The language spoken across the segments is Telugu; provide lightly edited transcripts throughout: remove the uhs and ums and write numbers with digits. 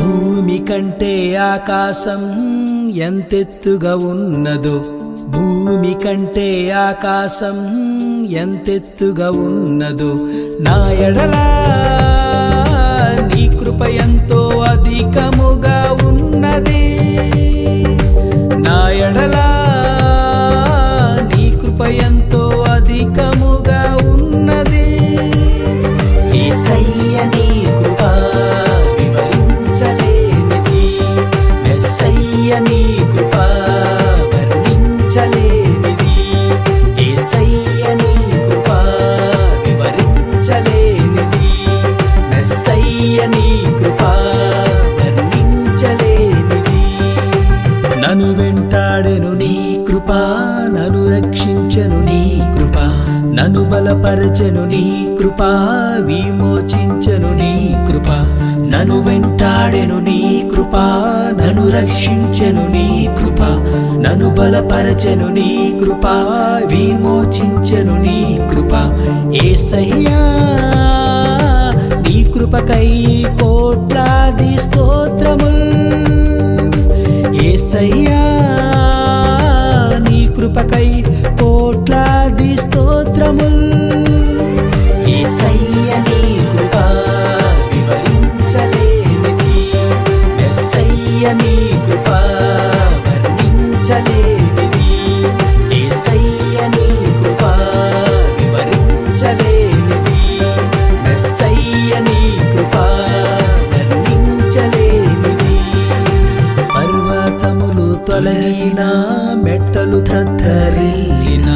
భూమి కంటే ఆకాశం ఎంతెత్తుగా ఉన్నదో, భూమి కంటే ఆకాశం ఎంతెత్తుగా ఉన్నదో, నా ఎడల నీ కృప ఎంతో అధికముగా ఉన్నది. నా ఎడల నీ కృప ఎంతో అధికముగా ఉన్నది. యేసయ్య నీ కృప వివరించలేనిది, యేసయ్య నీ కృప వర్ణించలేనిది. యేసయ్య నీ కృప వివరించలేనిది, యేసయ్య నీ కృప వర్ణించలేనిది. నన్ను వెంటాడెను నీ కృప, నన్ను రక్షించెను నీ కృప, నన్ను బలపరచెను నీ కృప, విమోచించెను నీ కృప. నన్ను వెంటాడెను నీ కృప, నన్ను రక్షించెను నీ కృప, నన్ను బలపరచెను నీ కృప, విమోచించెను నీ కృప. యేసయ్యా నీ కృపకై కోట్లాది స్తోత్రముల్. యేసయ్యా నీ కృపకై కోట్లాది స్తోత్రముల్. యేసయ్య నీ కృప వివరించలేనిది, యేసయ్య నీ కృప వర్ణించలేనిది. యేసయ్య నీ కృప వివరించలేనిది, యేసయ్య నీ కృప వర్ణించలేనిది. పర్వతములు తొలగిన, మెట్టలు తత్తరిల్లిన,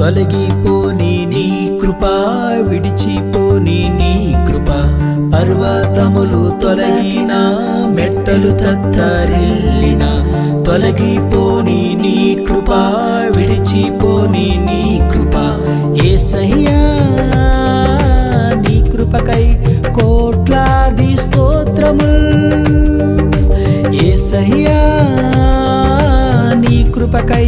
తొలగిపోని నీ కృప, విడిచిపోని నీ కృప. పర్వతములు తొలగిన, మెట్టలు తత్తరిల్లిన, తొలగిపోని నీ కృప, విడిచిపోని నీ కృప. యేసయ్యా నీ కృపకై కోట్లాది స్తోత్రముల్. యేసయ్యా నీ కృపకై